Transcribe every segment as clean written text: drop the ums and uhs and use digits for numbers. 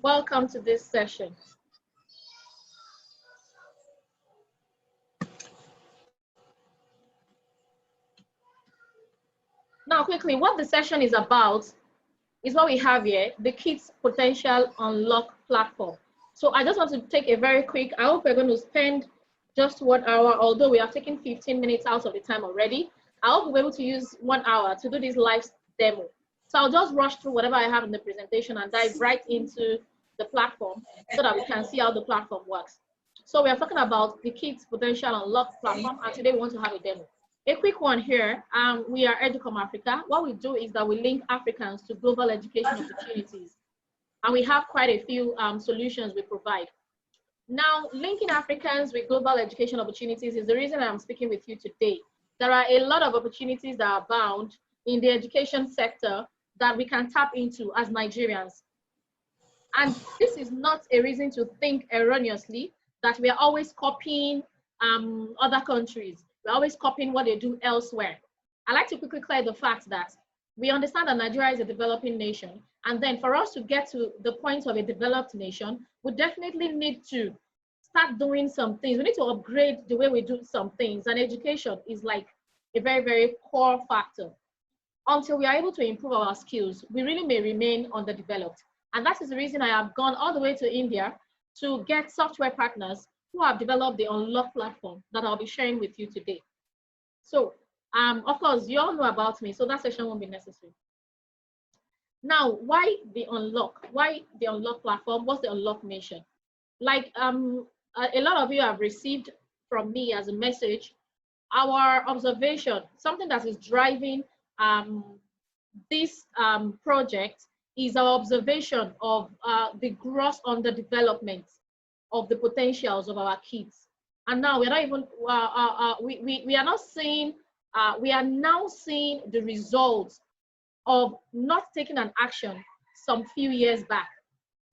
Welcome to this session. Now, quickly, what the session is about is what we have here, the Kids Potential Unlock platform. So I just want to take a very quick, I hope we're going to spend just 1 hour, although we have taken 15 minutes out of the time already. I hope we'll be able to use 1 hour to do this live demo. So I'll just rush through whatever I have in the presentation and dive right into the platform so that we can see how the platform works. So we are talking about the Kids Potential Unlock platform, and today we want to have a demo. A quick one here, we are Educom Africa. What we do is that we link Africans to global education opportunities. And we have quite a few solutions we provide. Now, linking Africans with global education opportunities is the reason I'm speaking with you today. There are a lot of opportunities that are bound in the education sector that we can tap into as Nigerians. And this is not a reason to think erroneously that we are always copying other countries. We're always copying what they do elsewhere. I like to quickly clear the fact that we understand that Nigeria is a developing nation. And then for us to get to the point of a developed nation, we definitely need to start doing some things. We need to upgrade the way we do some things. And education is like a very, very core factor. Until we are able to improve our skills, we really may remain underdeveloped. And that is the reason I have gone all the way to India to get software partners who have developed the Unlock platform that I'll be sharing with you today. So, of course, you all know about me, so that session won't be necessary. Now, why the Unlock? Why the Unlock platform? What's the Unlock mission? Like a lot of you have received from me as a message, our observation, something that is driving this project is our observation of the gross underdevelopment of the potentials of our kids. And now we're not even, we are not seeing, we are now seeing the results of not taking an action some few years back.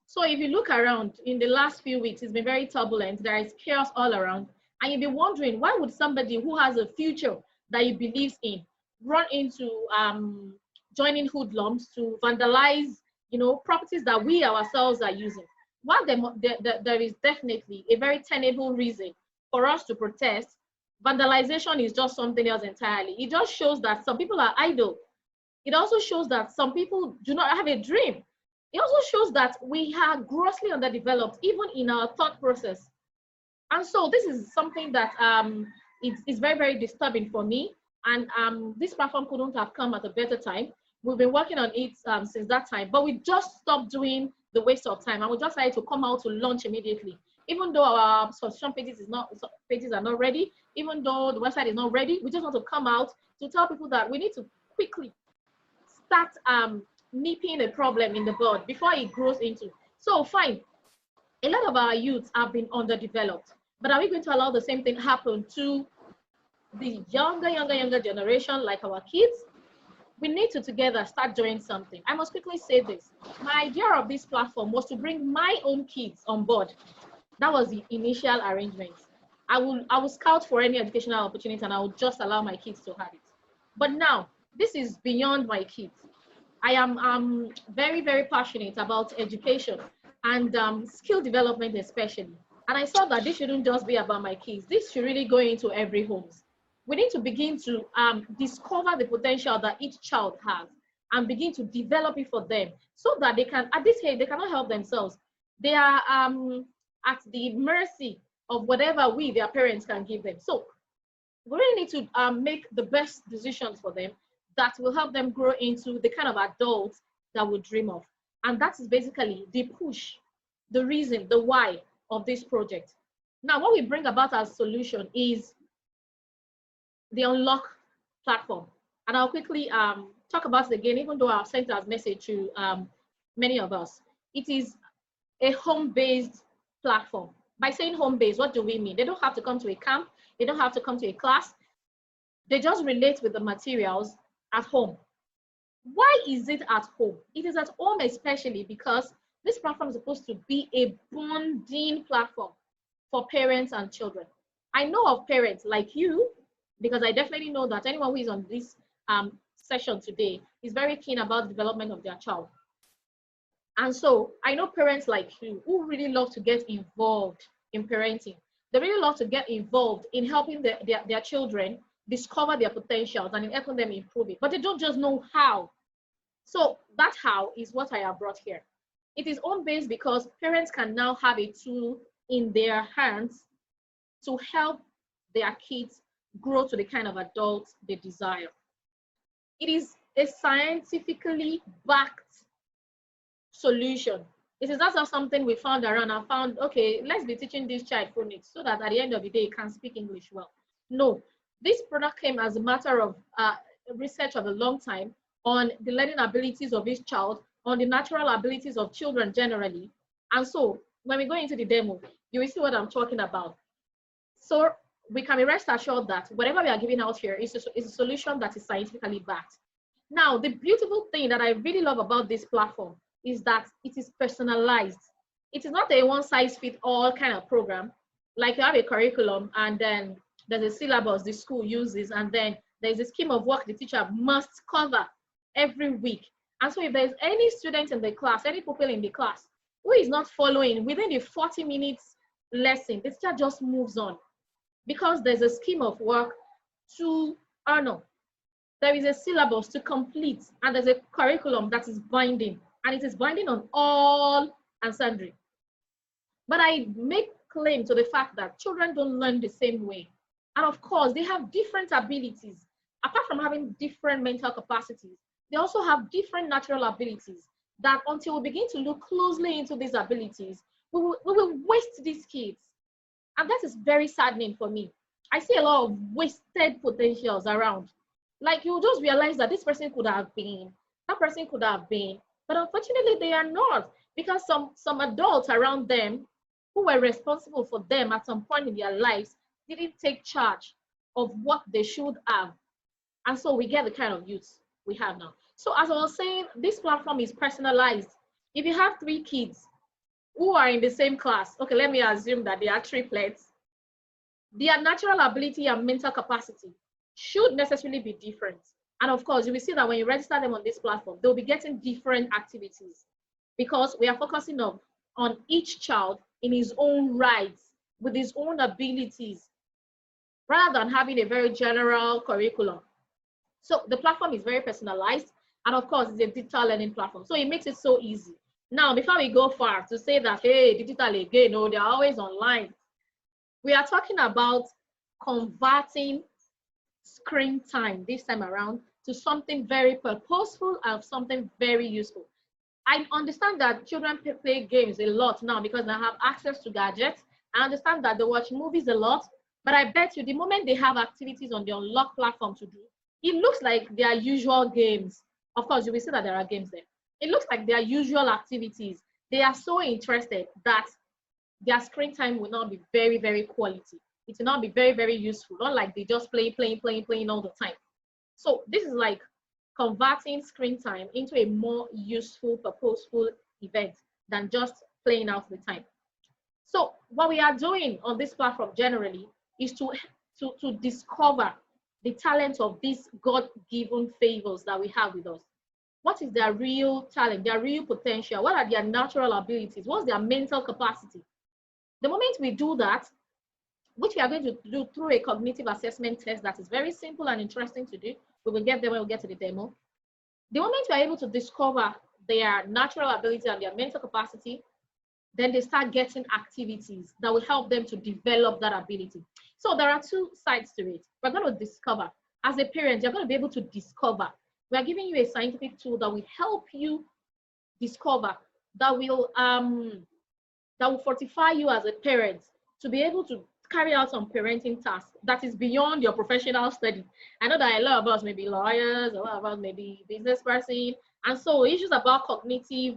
So if you look around in the last few weeks, it's been very turbulent. There is chaos all around. And you'll be wondering, why would somebody who has a future that he believes in run into joining hoodlums to vandalize, properties that we ourselves are using? While there is definitely a very tenable reason for us to protest, vandalization is just something else entirely. It just shows that some people are idle. It also shows that some people do not have a dream. It also shows that we are grossly underdeveloped, even in our thought process. And so this is something that is very, very disturbing for me. And this platform couldn't have come at a better time. We've been working on it since that time, but we just stopped doing the waste of time, and we just decided to come out to launch immediately. Even though our subscription pages are not ready, even though the website is not ready, we just want to come out to tell people that we need to quickly start nipping a problem in the bud before it grows into. So fine, a lot of our youths have been underdeveloped, but are we going to allow the same thing happen to the younger generation, like our kids? We need to together start doing something. I must quickly say this. My idea of this platform was to bring my own kids on board. That was the initial arrangement. I will scout for any educational opportunity and I will just allow my kids to have it. But now, this is beyond my kids. I am very, very passionate about education and skill development especially. And I saw that this shouldn't just be about my kids. This should really go into every home. We need to begin to discover the potential that each child has and begin to develop it for them so that they can, at this age, they cannot help themselves. They are at the mercy of whatever we, their parents, can give them. So we really need to make the best decisions for them that will help them grow into the kind of adults that we dream of. And that is basically the push, the reason, the why of this project. Now, what we bring about as solution is the Unlock platform. And I'll quickly talk about it again, even though I've sent as message to many of us. It is a home-based platform. By saying home-based, what do we mean? They don't have to come to a camp. They don't have to come to a class. They just relate with the materials at home. Why is it at home? It is at home especially because this platform is supposed to be a bonding platform for parents and children. I know of parents like you, because I definitely know that anyone who is on this session today is very keen about the development of their child. And so I know parents like you who really love to get involved in parenting. They really love to get involved in helping their children discover their potentials and in helping them improve it. But they don't just know how. So that how is what I have brought here. It is home-based because parents can now have a tool in their hands to help their kids grow to the kind of adults they desire. It is a scientifically backed solution. It is not just something we found around and found, okay, let's be teaching this child phonics so that at the end of the day, it can speak English well. No, this product came as a matter of research of a long time on the learning abilities of each child, on the natural abilities of children generally. And so when we go into the demo, you will see what I'm talking about. So we can be rest assured that whatever we are giving out here is a solution that is scientifically backed. Now, the beautiful thing that I really love about this platform is that it is personalized. It is not a one-size-fits-all kind of program. Like you have a curriculum and then there's a syllabus the school uses, and then there's a scheme of work the teacher must cover every week. And so if there's any student in the class, any pupil in the class who is not following within the 40 minutes lesson, the teacher just moves on because there's a scheme of work to honor. There is a syllabus to complete, and there's a curriculum that is binding, and it is binding on all and sundry. But I make claim to the fact that children don't learn the same way. And of course, they have different abilities. Apart from having different mental capacities, they also have different natural abilities that until we begin to look closely into these abilities, we will waste these kids. And that is very saddening for me. I see a lot of wasted potentials around. Like you just realize that this person could have been, that person could have been, but unfortunately they are not, because some adults around them who were responsible for them at some point in their lives didn't take charge of what they should have. And so we get the kind of youth we have now. So as I was saying, this platform is personalized. If you have 3 kids who are in the same class, okay, let me assume that they are triplets, their natural ability and mental capacity should necessarily be different. And of course, you will see that when you register them on this platform, they'll be getting different activities because we are focusing on each child in his own rights, with his own abilities, rather than having a very general curriculum. So the platform is very personalized. And of course, it's a digital learning platform. So it makes it so easy. Now, before we go far to say that, hey, digital again, no, they're always online. We are talking about converting screen time this time around to something very purposeful and something very useful. I understand that children play games a lot now because they have access to gadgets. I understand that they watch movies a lot, but I bet you the moment they have activities on the unlocked platform to do, it looks like their usual games. Of course, you will see that there are games there. It looks like their usual activities. They are so interested that their screen time will not be very, very quality. It will not be very, very useful. Not like they just playing all the time. So this is like converting screen time into a more useful, purposeful event than just playing out the time. So what we are doing on this platform generally is to discover the talent of these God-given favors that we have with us. What is their real talent, their real potential? What are their natural abilities? What's their mental capacity? The moment we do that, which we are going to do through a cognitive assessment test that is very simple and interesting to do, we will get there when we get to the demo. The moment we are able to discover their natural ability and their mental capacity, then they start getting activities that will help them to develop that ability. So there are 2 sides to it. We're going to discover. As a parent, you're going to be able to discover. We are giving you a scientific tool that will help you discover, that will fortify you as a parent to be able to carry out some parenting tasks that is beyond your professional study. I know that a lot of us may be lawyers, a lot of us may be business person, and so issues about cognitive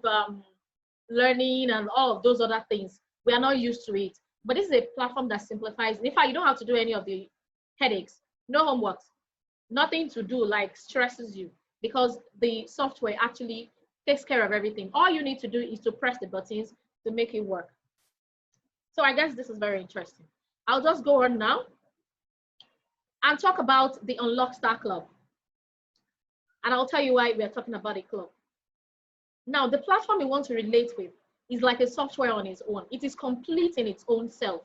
learning and all of those other things, we are not used to it. But this is a platform that simplifies. In fact, you don't have to do any of the headaches, no homework, nothing to do like stresses you, because the software actually takes care of everything. All you need to do is to press the buttons to make it work. So I guess this is very interesting. I'll just go on now and talk about the Unlock Star Club. And I'll tell you why we're talking about a club. Now, the platform we want to relate with is like a software on its own. It is complete in its own self.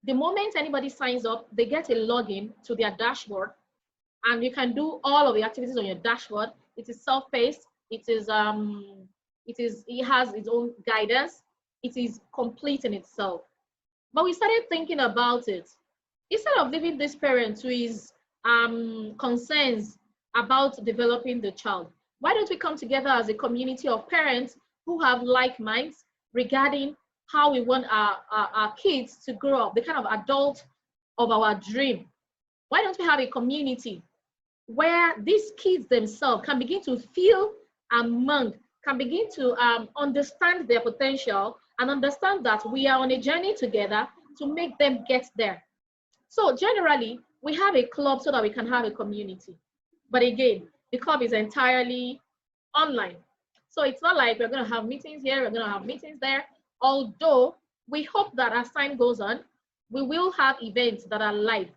The moment anybody signs up, they get a login to their dashboard, and you can do all of the activities on your dashboard. It is self-paced. It has its own guidance. It is complete in itself. But we started thinking about it. Instead of leaving this parent to his concerns about developing the child, why don't we come together as a community of parents who have like minds regarding how we want our kids to grow up, the kind of adult of our dream? Why don't we have a community where these kids themselves can begin to feel among, can begin to understand their potential and understand that we are on a journey together to make them get there. So generally, we have a club so that we can have a community. But again, the club is entirely online. So it's not like we're going to have meetings here, we're going to have meetings there. Although we hope that as time goes on, we will have events that are live.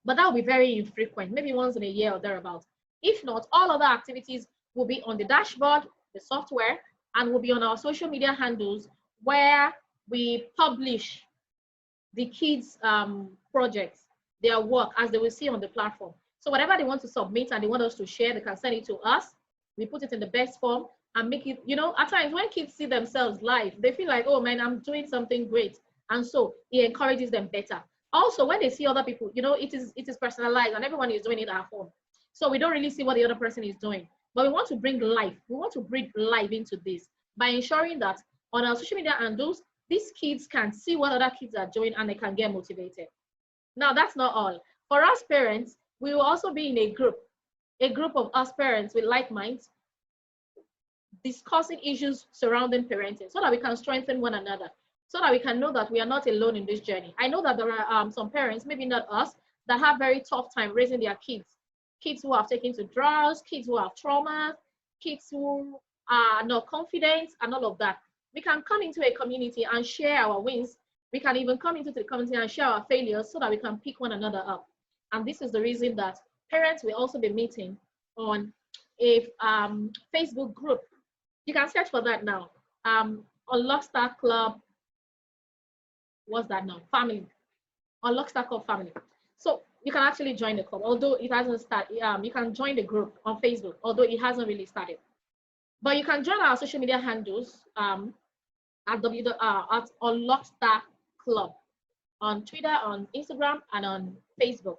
But that will be very infrequent, maybe once in a year or thereabouts. If not, all other activities will be on the dashboard, the software, and will be on our social media handles where we publish the kids' projects, their work, as they will see on the platform. So whatever they want to submit and they want us to share, they can send it to us. We put it in the best form and make it, at times when kids see themselves live, they feel like, oh man, I'm doing something great. And so it encourages them better. Also, when they see other people, it is personalized and everyone is doing it at home. So we don't really see what the other person is doing. But we want to bring life. We want to bring life into this by ensuring that on our social media handles, these kids can see what other kids are doing and they can get motivated. Now, that's not all. For us parents, we will also be in a group of us parents with like minds, discussing issues surrounding parenting so that we can strengthen one another, so that we can know that we are not alone in this journey. I know that there are some parents, maybe not us, that have very tough time raising their kids who have taken to drugs, kids who have trauma, kids who are not confident, and all of that. We can come into a community and share our wins. We can even come into the community and share our failures so that we can pick one another up. And this is the reason that parents will also be meeting on a Facebook group. You can search for that now. Unlock Star Club, what's that now? Family. Unlock Star Club Family. So you can actually join the club, although it hasn't started. You can join the group on Facebook, although it hasn't really started. But you can join our social media handles at Unlock Star Club on Twitter, on Instagram, and on Facebook.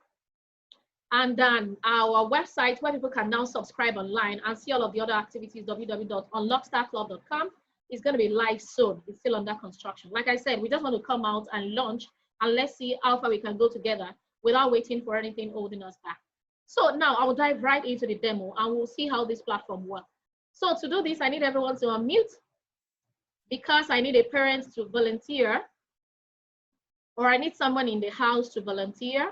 And then our website where people can now subscribe online and see all of the other activities, www.unlockstarclub.com, is going to be live soon. It's still under construction. Like I said, we just want to come out and launch, and let's see how far we can go together without waiting for anything holding us back. So now I will dive right into the demo and we'll see how this platform works. So to do this, I need everyone to unmute because I need a parent to volunteer, or I need someone in the house to volunteer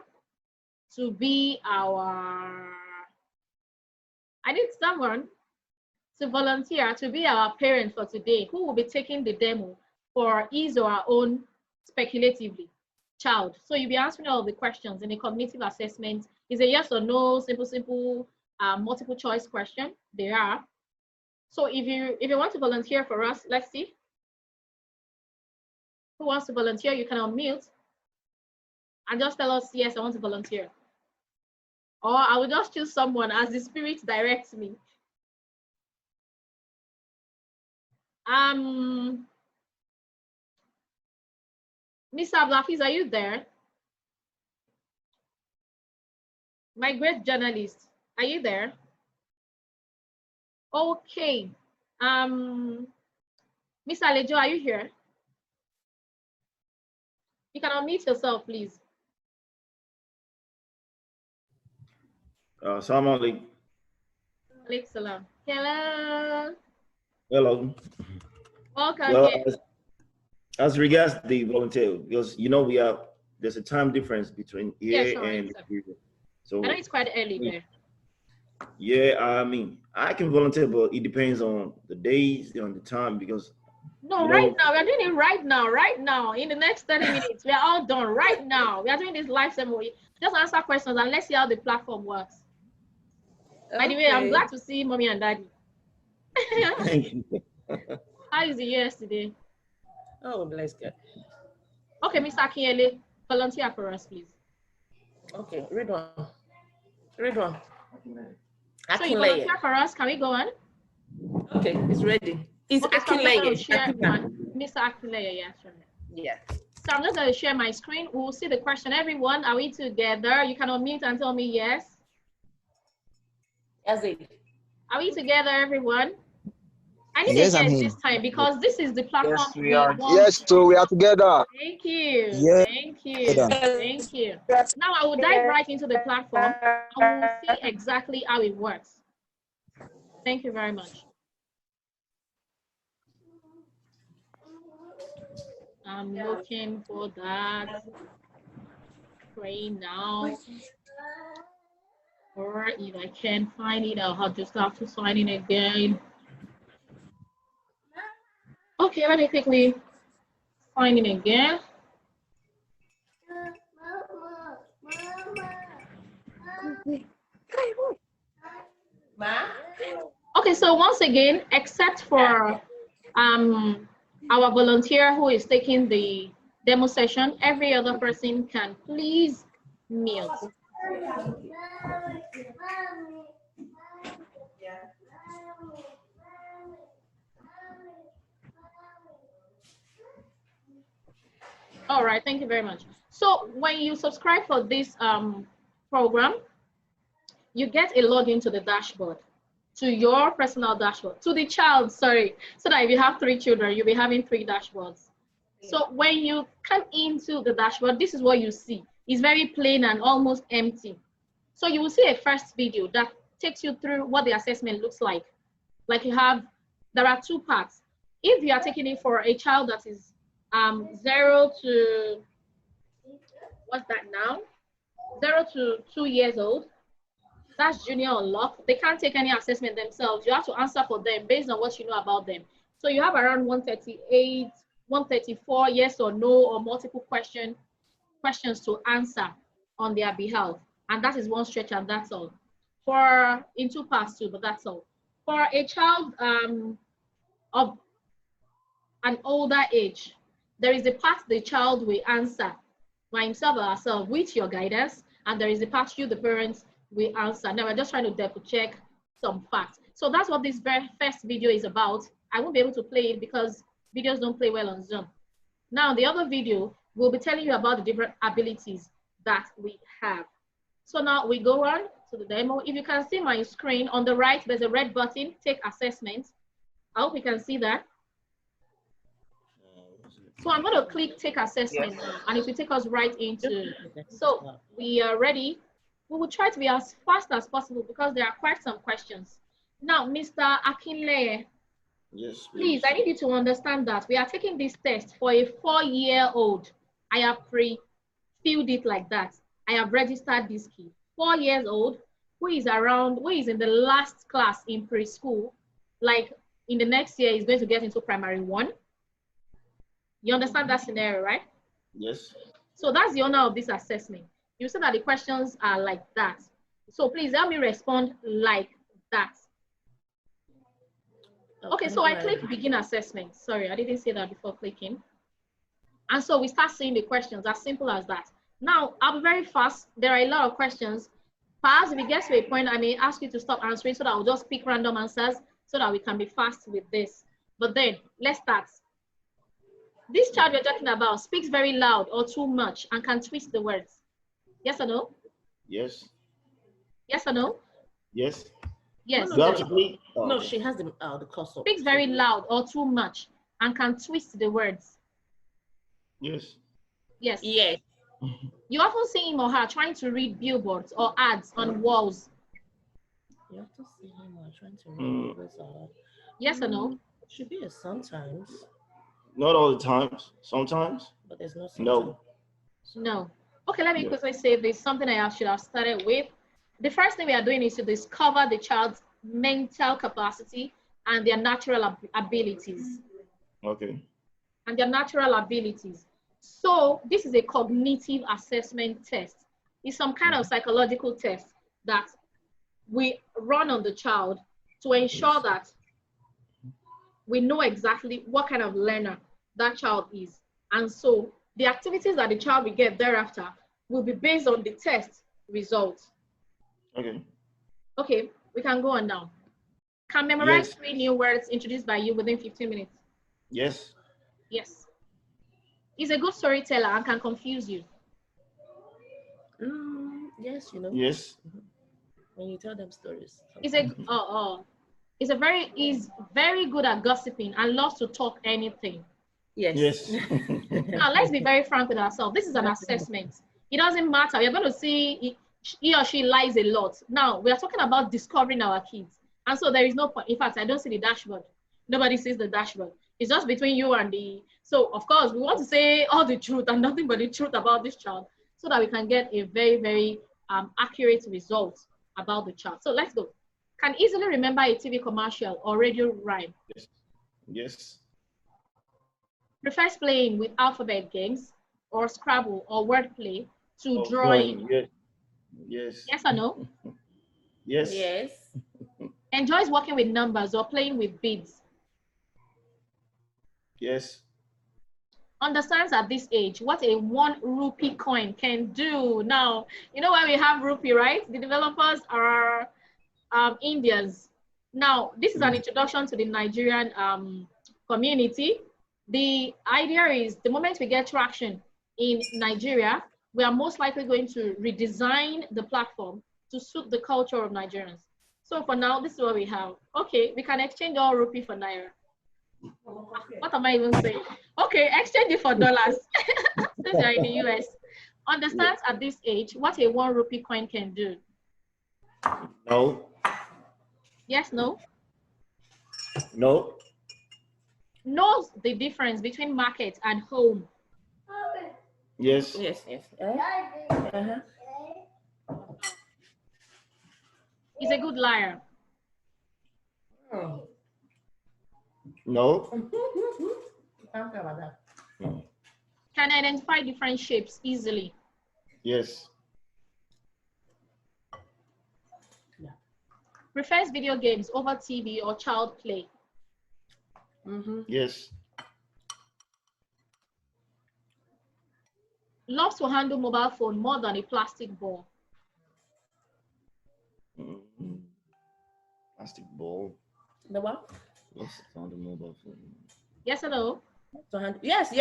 to be I need someone to volunteer to be our parent for today who will be taking the demo for his or her own speculatively child. So you'll be answering all the questions in a cognitive assessment. Is a yes or no, simple, multiple choice question. There are. So if you want to volunteer for us, let's see. Who wants to volunteer? You can unmute and just tell us, yes, I want to volunteer. Or I will just choose someone as the spirit directs me. Mr. Abdulhafiz, are you there? My great journalist, are you there? Okay. Miss Alejo, are you here? You can unmute yourself, please. Assalamu alaikum. Alaikum salam. Hello. Hello. Welcome. Well, as regards the volunteer, because there's a time difference between here and here. So I know it's quite early there. Yeah, I mean, I can volunteer, but it depends on the days, on the time, because no, right now we're doing it right now. In the next 30 minutes, we are all done right now. We are doing this live seminar. Just answer questions and let's see how the platform works. Okay. By the way, I'm glad to see mommy and daddy. Thank you. How is the years today? Oh, bless God. Okay, Mr. Akinyele, volunteer for us, please. Okay, read one. Read one. So you volunteer for us. Can we go on? Okay, it's ready. It's okay, so I'm going to share Akinleye. Mr. Akinleye, yeah, sure. Yeah. So I'm just going to share my screen. We'll see the question. Everyone, are we together? You can unmute and tell me yes. Yes, it. Are we together, everyone? I need yes, a yes I'm this time because this is the platform. Yes, we are. Yes, so we are together. Thank you. Yes. Thank you. Thank you. Now I will dive right into the platform and we'll see exactly how it works. Thank you very much. I'm looking for that. Pray now. Or if I can't find it, I'll just have to sign in again. Okay, let me quickly sign in again. Okay, so once again, except for our volunteer who is taking the demo session, every other person can please mute. All right, thank you very much. So when you subscribe for this program, you get a login to the dashboard, to your personal dashboard, to the child, sorry, so that if you have 3 children, you'll be having 3 dashboards. So when you come into the dashboard, this is what you see. It's very plain and almost empty. So you will see a first video that takes you through what the assessment looks like. Like you have, there are 2 parts. If you are taking it for a child that is 0 to, what's that now? 0 to 2 years old, that's junior unlock. They can't take any assessment themselves. You have to answer for them based on what you know about them. So you have around 138, 134 yes or no or multiple questions to answer on their behalf. And that is one stretch and that's all. For in 2 parts too, but that's all. For a child of an older age, there is a part the child will answer by himself or herself with your guidance, and there is a part you, the parents, will answer. Now we're just trying to double check some facts. So that's what this very first video is about. I won't be able to play it because videos don't play well on Zoom. Now the other video will be telling you about the different abilities that we have. So now we go on to the demo. If you can see my screen on the right, there's a red button, take assessment. I hope you can see that. So I'm going to click take assessment now, and it will take us right into. So we are ready. We will try to be as fast as possible because there are quite some questions. Now, Mr. Akinleye, yes, please, I need you to understand that we are taking this test for a 4-year-old. I have pre-filled it like that. I have registered this kid. 4 years old, who is in the last class in preschool, like in the next year is going to get into primary 1. You understand that scenario, right? Yes. So that's the honor of this assessment. You see that the questions are like that. So please help me respond like that. Okay, so I click begin assessment. Sorry, I didn't say that before clicking. And so we start seeing the questions, as simple as that. Now, I'll be very fast. There are a lot of questions. Perhaps if it gets to a point, I may ask you to stop answering so that I'll just pick random answers so that we can be fast with this. But then, let's start. This child we're talking about speaks very loud or too much and can twist the words. Yes or no? Yes. Yes or no? Yes. Yes. No, she has the cursor. Speaks very loud or too much and can twist the words. Yes. Yes. Yes. You often see him or her trying to read billboards or ads on walls. You have to see him or trying to read billboards. Yes or no? Should be a sometimes. Not all the times. Sometimes. But there's no sometimes. No. No. Okay, let me quickly say this. Something I should have started with. The first thing we are doing is to discover the child's mental capacity and their natural abilities. Okay. And their natural abilities. So this is a cognitive assessment test. It's some kind of psychological test that we run on the child to ensure that we know exactly what kind of learner that child is. And so the activities that the child will get thereafter will be based on the test results. Okay. Okay, we can go on now. Can memorize Yes. 3 new words introduced by you within 15 minutes? Yes. Yes. Is a good storyteller and can confuse you. Yes, you know. Yes. When you tell them stories. Is very good at gossiping and loves to talk anything. Yes. Yes. Now let's be very frank with ourselves. This is an assessment. It doesn't matter. We're going to see he or she lies a lot. Now we are talking about discovering our kids. And so there is no point. In fact, I don't see the dashboard. Nobody sees the dashboard. It's just between you and the. So of course we want to say all the truth and nothing but the truth about this child so that we can get a very, very accurate result about the child. So let's go. Can easily remember a TV commercial or radio rhyme. Yes. Yes. Prefers playing with alphabet games or Scrabble or wordplay to Drawing. drawing. Yes. Yes. Yes or no? Yes. Yes. Enjoys working with numbers or playing with beads. Yes. Understands at this age what a 1 rupee coin can do. Now, you know why we have rupee, right? The developers are Indians. Now, this is an introduction to the Nigerian community. The idea is the moment we get traction in Nigeria, we are most likely going to redesign the platform to suit the culture of Nigerians. So for now, this is what we have. Okay, we can exchange all rupee for naira. What am I even saying? Okay, exchange it for dollars. Since you're in the US. Understands at this age what a 1 rupee coin can do. No. Yes, no? No. Knows the difference between market and home. Yes. Yes. Yes. Is a good liar. No. Can't cover that. No. Can identify different shapes easily. Yes. Prefers video games over TV or child play. Yes. Loves to handle mobile phone more than a plastic ball. Plastic ball. The what? Lost it on the mobile phone. Yes or no? Yes.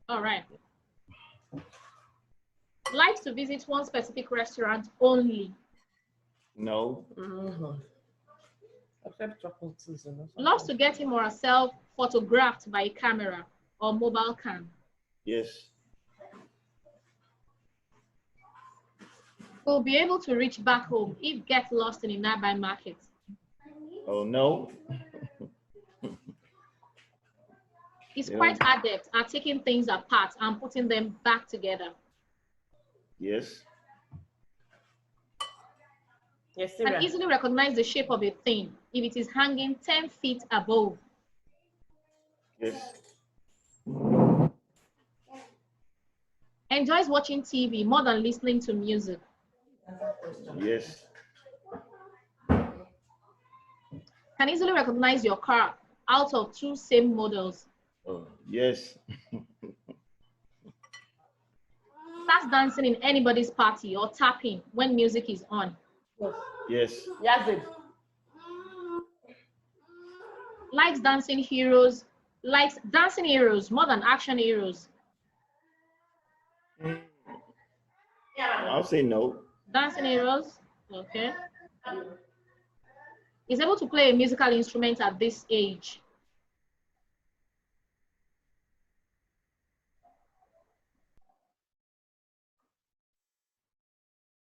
All right. Likes to visit one specific restaurant only. No. Except chocolate season. Loves to get him or herself photographed by a camera or mobile cam. Yes. Will be able to reach back home if get lost in a nearby market. Oh, no. Is quite adept at taking things apart and putting them back together. Yes. Yes, Can easily recognize the shape of a thing if it is hanging 10 feet above. Yes. Enjoys watching TV more than listening to music. Yes. Can easily recognize your car out of 2 same models. Oh, yes. Starts dancing in anybody's party or tapping when music is on. Yes. Yes. Likes dancing heroes more than action heroes. I'll say no. Dancing heroes, okay. Is able to play a musical instrument at this age.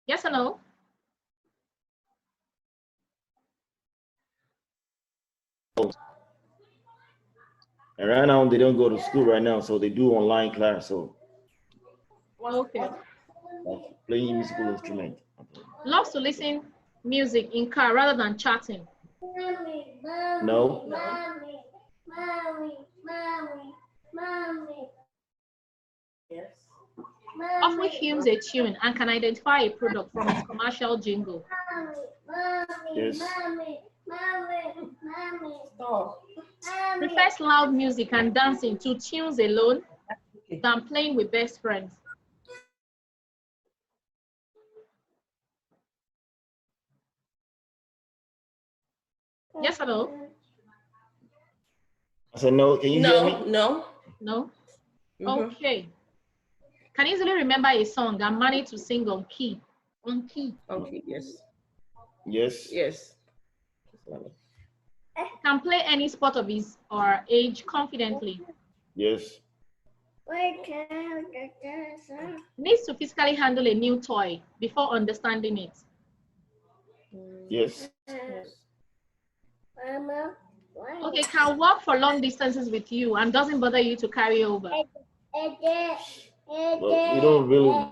Yes or no? And right now they don't go to school right now, so they do online class. So Okay. like playing musical instrument. Loves to listen music in car rather than chatting. No. Yes. Often hums a tune and can identify a product from its commercial jingle. Yes. Stop. Prefers loud music and dancing to tunes alone Okay. than playing with best friends. Yes or no? I said no. Can you hear me? No. No? Mhm. Okay. Can easily remember a song and manage to sing on key. On key. Okay. Yes. Yes. Yes. Can play any sport of his or age confidently. Yes. Needs to physically handle a new toy before understanding it. Yes. Yes. Okay, can walk for long distances with you and doesn't bother you to carry over. But we don't really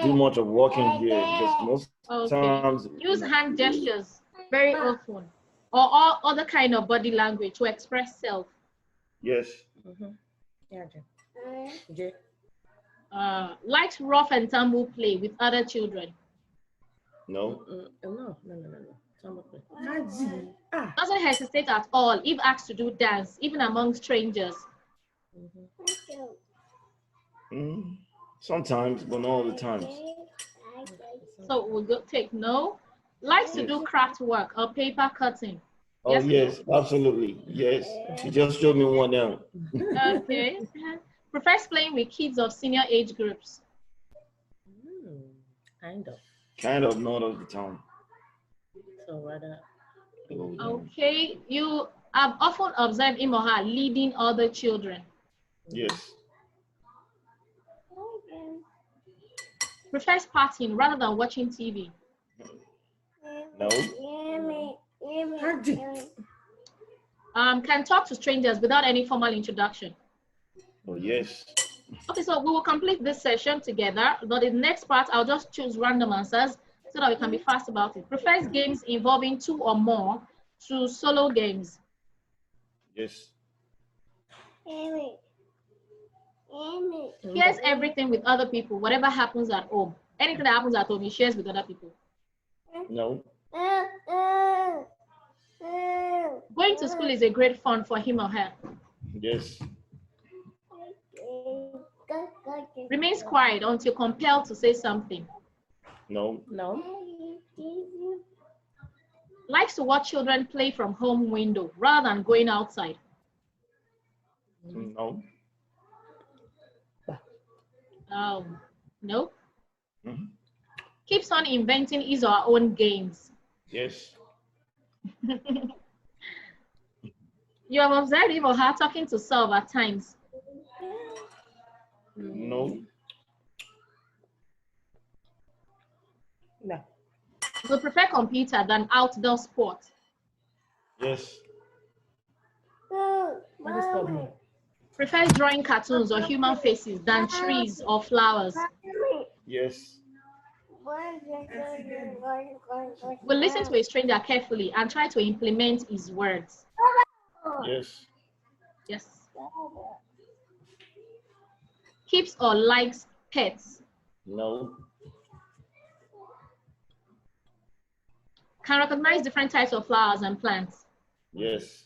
do much of walking here because most Okay. times Use hand gestures very often or all other kind of body language to express self. yes. Yeah. J. Likes rough and tumble play with other children. No. No. Ah. Doesn't hesitate at all if asked to do dance, even among strangers. Sometimes, but not all the times. So we'll go take no. Likes to Yes. do craft work or paper cutting. Oh Yes, yes, absolutely. Yes. You just showed me one now. Okay. Prefers playing with kids of senior age groups. Kind of. Kind of, not all the time. So rather. Okay. You have often observed him or her leading other children. Yes. Prefers partying rather than watching TV. No. Can talk to strangers without any formal introduction. Oh yes. Okay, so we will complete this session together, but in the next part, I'll just choose random answers so that we can be fast about it. Prefers games involving two or more to solo games. Yes. Shares everything with other people, whatever happens at home. Anything that happens at home, he shares with other people. No. Going to school is a great fun for him or her. Yes. Remains quiet until compelled to say something. No. Likes to watch children play from home window rather than going outside. No. No. Keeps on inventing his or her own games. Yes. You have observed him or her talking to self at times. No. No. Will prefer computer than outdoor sport. Yes. Prefers drawing cartoons or human faces than trees or flowers. Yes. Will listen to a stranger carefully and try to implement his words. Yes. Yes. Keeps or likes pets. No. Can recognize different types of flowers and plants. Yes.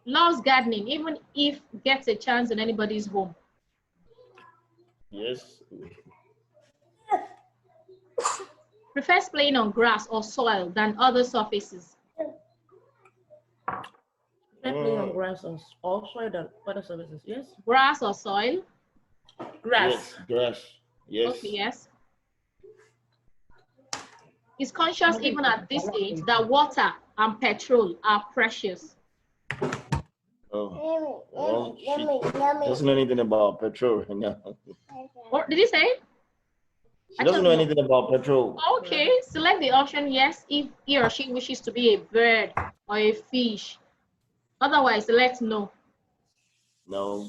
Loves gardening, even if gets a chance in anybody's home. Yes. Prefers playing on grass or soil than other surfaces. Playing on grass or soil than other services. Yes. Grass or soil? Grass. Yes. Grass. Yes. Okay, yes. Is conscious even at this age that water and petrol are precious. Oh. Well, she doesn't know anything about petrol right now. What did you say? She doesn't know anything about petrol. Okay, select the option yes if he or she wishes to be a bird or a fish. Otherwise, select no. No.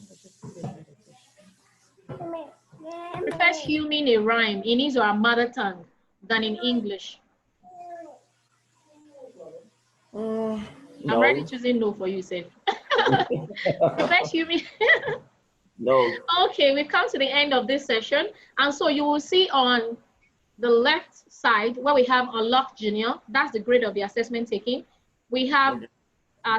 Prefers humming a rhyme in his or her mother tongue than in English. No. I'm already choosing no for you, Seth. Prefers humming. No. Okay, we've come to the end of this session. And so you will see on the left side where we have unlocked junior, that's the grade of the assessment taking. We have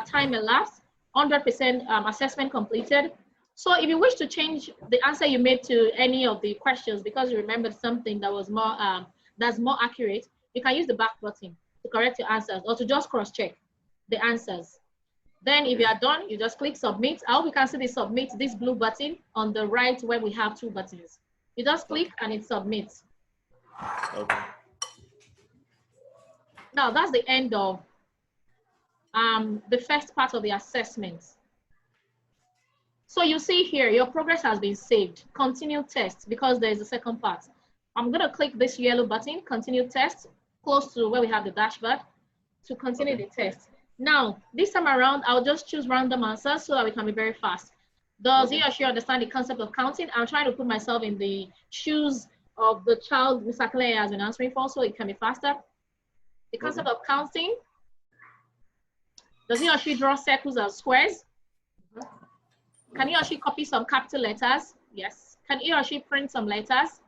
time elapsed, 100% assessment completed. So if you wish to change the answer you made to any of the questions because you remembered something that was more that's more accurate, you can use the back button to correct your answers or to just cross-check the answers. Then if you are done, you just click submit. I hope you can see the submit, this blue button on the right where we have 2 buttons. You just click and it submits. Okay. Now that's the end of the first part of the assessment. So you see here, your progress has been saved. Continue test, because there's a second part. I'm gonna click this yellow button, continue test, close to where we have the dashboard to continue the test. Now, this time around, I'll just choose random answers so that we can be very fast. Does he or she understand the concept of counting? I'm trying to put myself in the shoes of the child Mr. Clay has been answering for, so it can be faster. The concept of counting. Does he or she draw circles and squares? Can he or she copy some capital letters? Yes. Can he or she print some letters?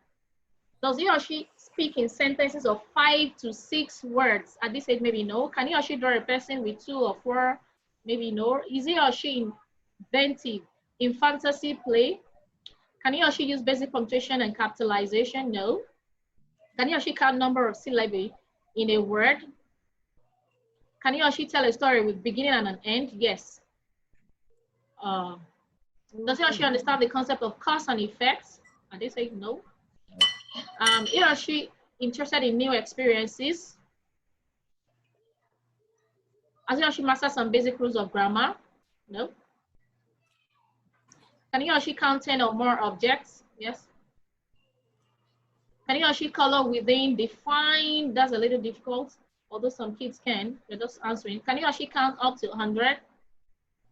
Does he or she speak in sentences of 5 to 6 words? At this age, maybe no. Can he or she draw a person with 2 or 4? Maybe no. Is he or she inventive in fantasy play? Can he or she use basic punctuation and capitalization? No. Can he or she count number of syllabi in a word? Can he or she tell a story with beginning and an end? Yes. Does he or she understand the concept of cause and effects? And they say no. He or she interested in new experiences? Has he or she mastered some basic rules of grammar? No. Can he or she count 10 or more objects? Yes. Can he or she color within, define? That's a little difficult, although some kids can. They're just answering. Can he or she count up to 100?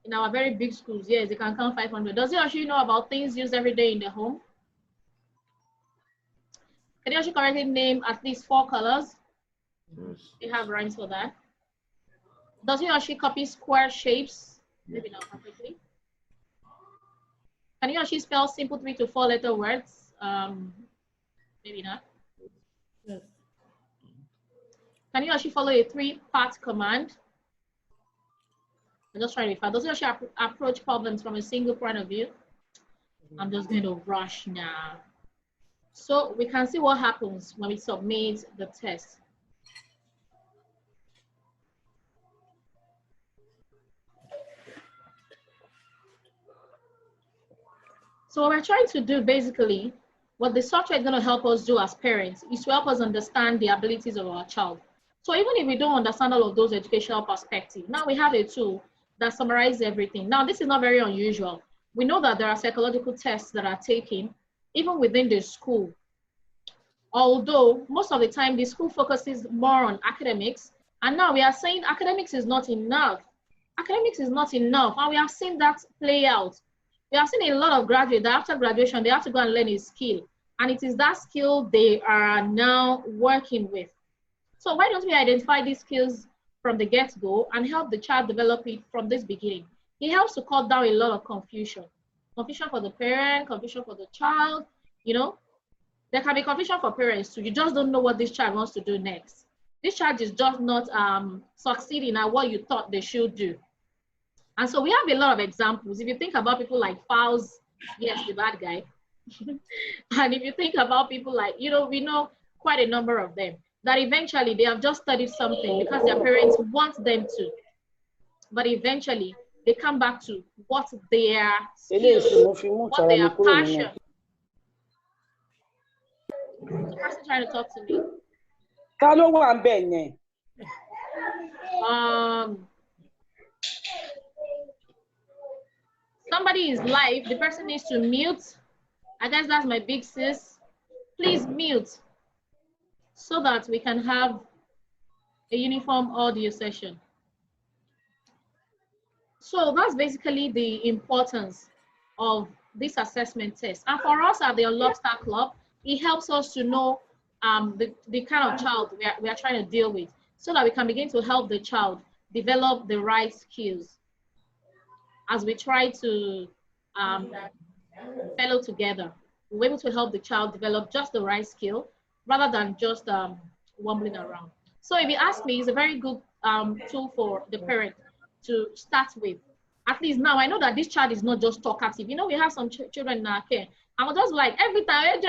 In our very big schools, yes, they can count 500. Does he or she know about things used every day in the home? Can he or she correctly name at least 4 colors? Yes. You have rhymes for that. Does he or she copy square shapes? Yes. Maybe not perfectly. Can he or she spell simple 3 to 4 letter words? Maybe not. Yes. Can he or she follow a 3-part command? I'm just trying to be fast. Does he or she approach problems from a single point of view? I'm just going to rush now. So we can see what happens when we submit the test. So what we're trying to do basically, what the software is going to help us do as parents is to help us understand the abilities of our child. So even if we don't understand all of those educational perspectives, now we have a tool that summarizes everything. Now, this is not very unusual. We know that there are psychological tests that are taken even within the school. Although most of the time the school focuses more on academics, and now we are saying academics is not enough. Academics is not enough, and we have seen that play out. We have seen a lot of graduates that after graduation, they have to go and learn a skill, and it is that skill they are now working with. So why don't we identify these skills from the get-go and help the child develop it from this beginning? It helps to cut down a lot of confusion. Confusion for the parent, confusion for the child, you know. There can be confusion for parents too. You just don't know what this child wants to do next. This child is just not succeeding at what you thought they should do. And so we have a lot of examples. If you think about people like Fowles, yes, the bad guy. And if you think about people like, you know, we know quite a number of them that eventually they have just studied something because their parents want them to. But eventually they come back to what their skills, what their passion. The person trying to talk to me. Somebody is live. The person needs to mute. I guess that's my big sis. Please mute so that we can have a uniform audio session. So that's basically the importance of this assessment test. And for us at the Unlock Star Club, it helps us to know the kind of child we are trying to deal with so that we can begin to help the child develop the right skills as we try to fellow together. We're able to help the child develop just the right skill rather than just wobbling around. So if you ask me, it's a very good tool for the parent to start with. At least now I know that this child is not just talkative. You know, we have some children in our care. I'm just like, every time,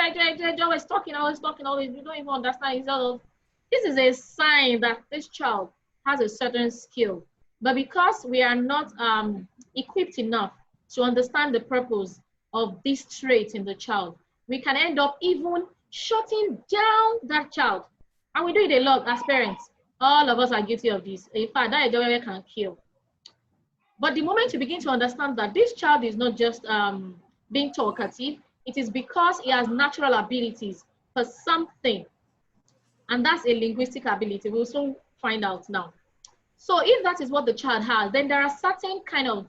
always talking, always, you don't even understand. This is a sign that this child has a certain skill. But because we are not equipped enough to understand the purpose of this trait in the child, we can end up even shutting down that child. And we do it a lot as parents. All of us are guilty of this. In fact, that idea can kill. But the moment you begin to understand that this child is not just being talkative, it is because he has natural abilities for something. And that's a linguistic ability. We'll soon find out now. So if that is what the child has, then there are certain kind of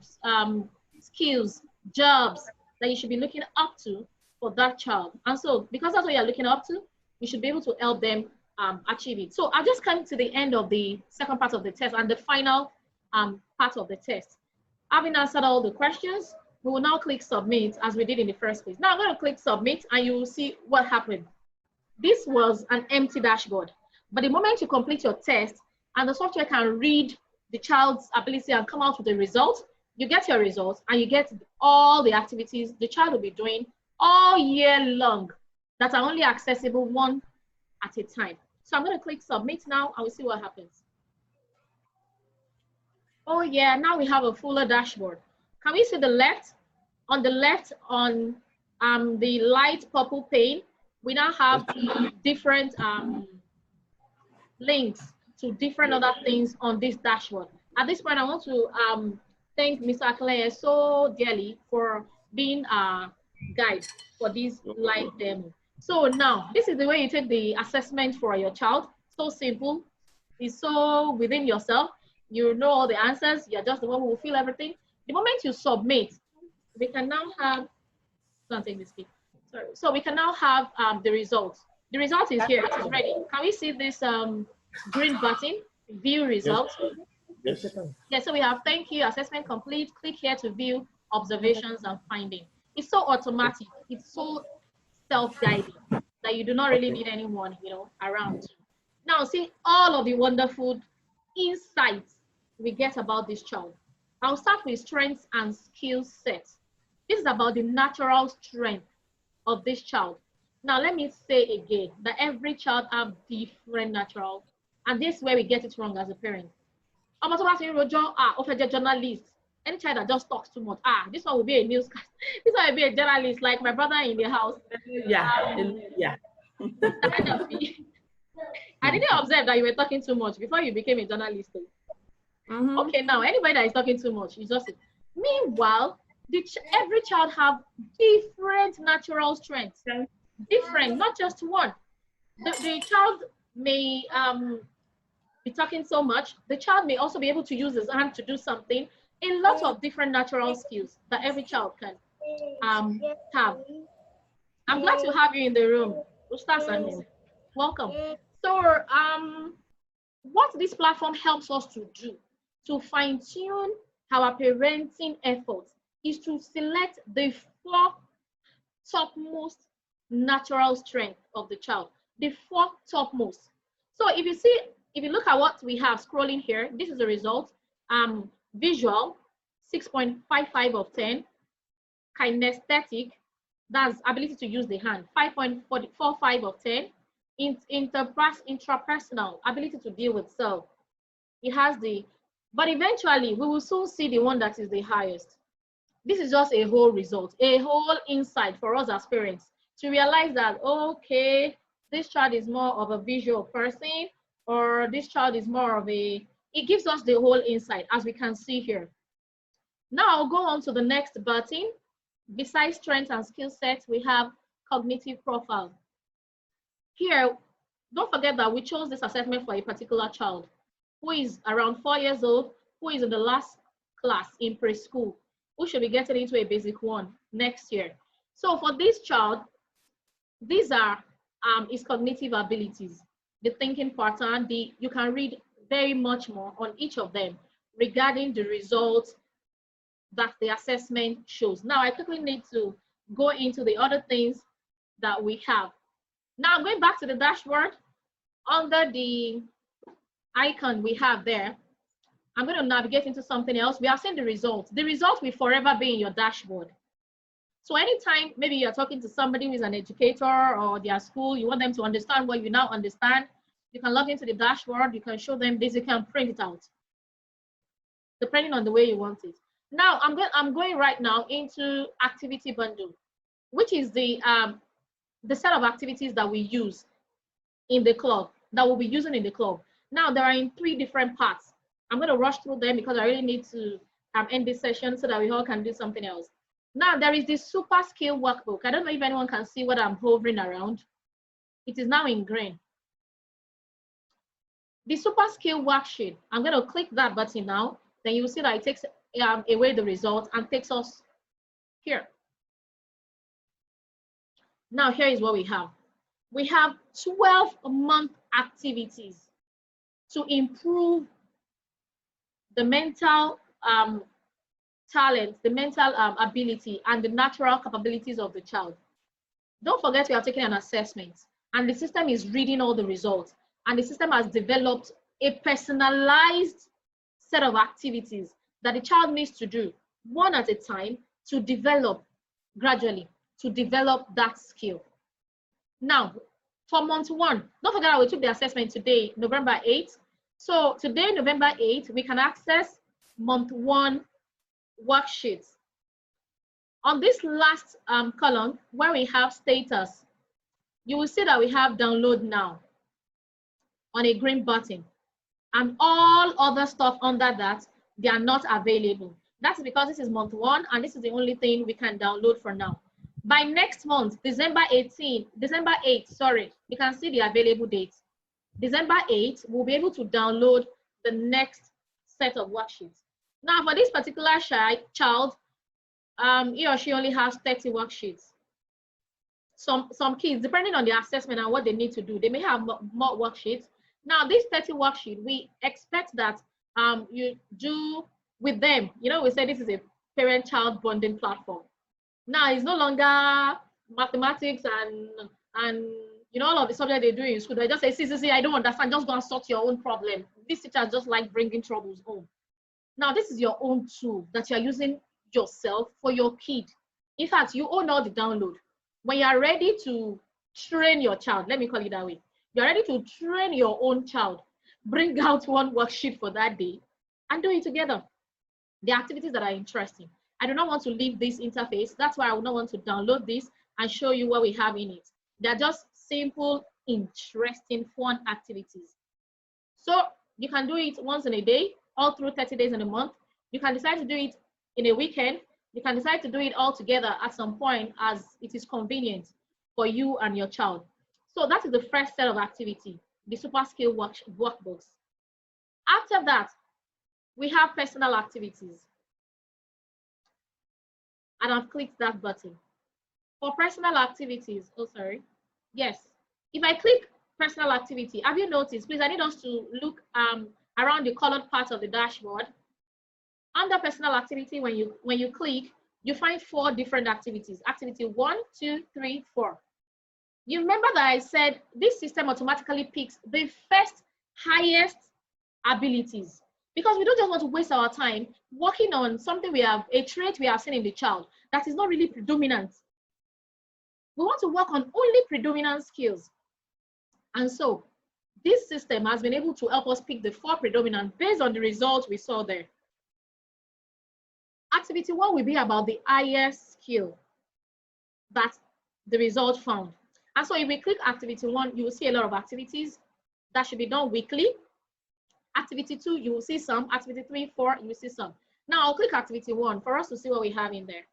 skills, jobs that you should be looking up to for that child. And so because that's what you're looking up to, you should be able to help them achieve it. So I'll just come to the end of the second part of the test and the final part of the test. Having answered all the questions, we will now click submit as we did in the first place. Now I'm going to click submit and you will see what happened. This was an empty dashboard, but the moment you complete your test and the software can read the child's ability and come out with the results, you get your results and you get all the activities the child will be doing all year long that are only accessible one at a time. So I'm going to click submit now and we'll see what happens. Oh yeah, now we have a fuller dashboard. Can we see the left? On the left, on the light purple pane, we now have the different links to different other things on this dashboard. At this point, I want to thank Mr. Akleye so dearly for being a guide for this live demo. So now, this is the way you take the assessment for your child. So simple. It's so within yourself. You know all the answers. You're just the one who will fill everything. The moment you submit, we can now have, don't take this speak. Sorry. So we can now have the results. The result is here. It is ready. Can we see this green button, view results? Yes. Yeah, so we have thank you, assessment complete. Click here to view observations and finding. It's so automatic. It's so self-guiding that you do not really need anyone, you know, around. Now, see all of the wonderful insights we get about this child. I'll start with strengths and skill sets. This is about the natural strength of this child. Now, let me say again that every child have different natural, and this is where we get it wrong as a parent. I'm also asking Roger, journalist. Any child that just talks too much, this one will be a newscast. This one will be a journalist, like my brother in the house. Yeah, I didn't observe that you were talking too much before you became a journalist. Mm-hmm. Okay, now anybody that is talking too much is just it. Meanwhile, every child have different natural strengths, different, not just one. The child may be talking so much. The child may also be able to use his hand to do something. A lot of different natural skills that every child can have. I'm glad to have you in the room, Ustaz Anis. Welcome. So, what this platform helps us to do to fine-tune our parenting efforts is to select the 4 topmost natural strengths of the child, the 4 topmost. So if you look at what we have scrolling here, this is the result. Visual, 6.55 of 10. Kinesthetic, that's ability to use the hand, 5.45 of 10. Intrapersonal, ability to deal with self. It has but eventually we will soon see the one that is the highest. This is just a whole result, a whole insight for us as parents to realize that, okay, this child is more of a visual person, or this child is more of it gives us the whole insight, as we can see here. Now I'll go on to the next button. Besides strengths and skill sets, we have cognitive profile. Here, don't forget that we chose this assessment for a particular child who is around 4 years old, who is in the last class in preschool, who should be getting into a basic 1 next year. So for this child, these are his cognitive abilities, the thinking pattern. You can read very much more on each of them regarding the results that the assessment shows. Now I quickly need to go into the other things that we have. Now I'm going back to the dashboard. Under the icon we have there, I'm going to navigate into something else. We have seen the result. The result will forever be in your dashboard. So anytime maybe you're talking to somebody who is an educator or their school, you want them to understand what you now understand, you can log into the dashboard, you can show them this, you can print it out, depending on the way you want it. Now, I'm going right now into activity bundle, which is the set of activities that we use in the club, that we'll be using in the club. Now, there are in 3 different parts. I'm going to rush through them because I really need to end this session so that we all can do something else. Now, there is this super skill workbook. I don't know if anyone can see what I'm hovering around. It is now in green. The super skill worksheet, I'm going to click that button now. Then you will see that it takes away the result and takes us here. Now, here is what we have. We have 12-month activities to improve the mental talent, the mental ability, and the natural capabilities of the child. Don't forget we have taken an assessment, and the system is reading all the results, and the system has developed a personalized set of activities that the child needs to do one at a time to develop gradually, to develop that skill. Now, for month 1, don't forget that we took the assessment today, November 8th. So today, November 8th, we can access month 1 worksheets. On this last column, where we have status, you will see that we have download now on a green button. And all other stuff under that, they are not available. That's because this is month 1, and this is the only thing we can download for now. By next month, December 8th, sorry, you can see the available dates. December 8th, we'll be able to download the next set of worksheets. Now, for this particular child, he or she only has 30 worksheets. Some kids, depending on the assessment and what they need to do, they may have more worksheets. Now, this 30 worksheet, we expect that you do with them. You know, we say this is a parent-child bonding platform. Now, it's no longer mathematics and you know, all of the subject they do in school. They just say, see, I don't understand. Just go and sort your own problem. These teachers just like bringing troubles home. Now, this is your own tool that you're using yourself for your kid. In fact, you own all the download. When you're ready to train your child, let me call it that way, you're ready to train your own child, bring out one worksheet for that day and do it together. The activities that are interesting. I do not want to leave this interface. That's why I would not want to download this and show you what we have in it. They're just simple, interesting, fun activities. So you can do it once in a day, all through 30 days in a month. You can decide to do it in a weekend. You can decide to do it all together at some point as it is convenient for you and your child. So that is the first set of activity, the super skill workbooks. After that, we have personal activities. And I've clicked that button. For personal activities, yes. If I click personal activity, have you noticed, please, I need us to look around the colored part of the dashboard. Under personal activity, when you click, you find 4 different activities. Activity 1, 2, 3, 4. You remember that I said this system automatically picks the first highest abilities, because we don't just want to waste our time working on something a trait we have seen in the child that is not really predominant. We want to work on only predominant skills. And so this system has been able to help us pick the 4 predominant based on the results we saw there. Activity 1 will be about the highest skill that the result found. And so if we click activity 1, you will see a lot of activities that should be done weekly. Activity 2, you will see some. Activity 3, 4, you will see some. Now I'll click activity 1 for us to see what we have in there.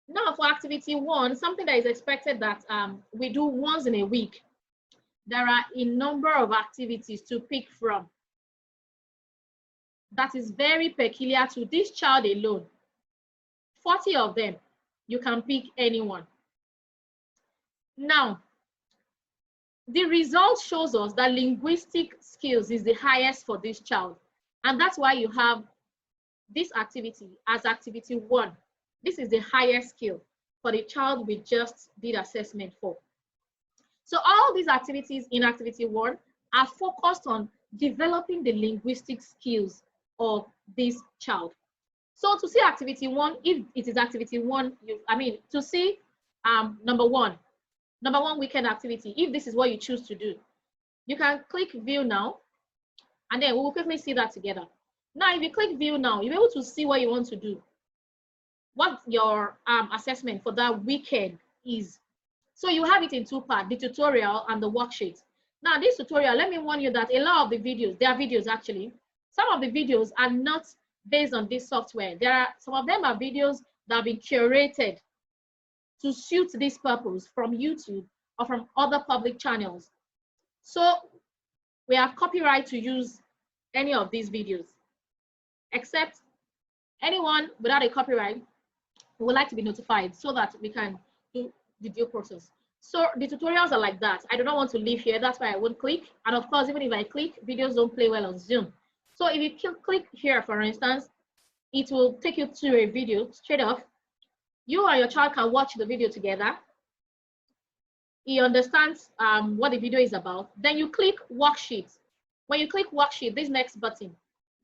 Now for activity 1, something that is expected that we do once in a week. There are a number of activities to pick from. That is very peculiar to this child alone. 40 of them, you can pick anyone. Now, the result shows us that linguistic skills is the highest for this child. And that's why you have this activity as activity 1. This is the highest skill for the child we just did assessment for. So all these activities in activity 1 are focused on developing the linguistic skills of this child. So to see activity one, if it is activity one, to see number one weekend activity, if this is what you choose to do, you can click view now, and then we will quickly see that together. Now, if you click view now, you'll be able to see what you want to do, what your assessment for that weekend is. So you have it in two parts, the tutorial and the worksheet. Now, this tutorial, let me warn you that a lot of the videos, they are videos actually. Some of the videos are not based on this software. Some of them are videos that have been curated to suit this purpose from YouTube or from other public channels. So we have copyright to use any of these videos, except anyone without a copyright would like to be notified so that we can do the due process. So the tutorials are like that. I do not want to leave here. That's why I won't click. And of course, even if I click, videos don't play well on Zoom. So if you click here, for instance, it will take you to a video straight off. You and your child can watch the video together. He understands what the video is about. Then you click worksheet. When you click worksheet, this next button,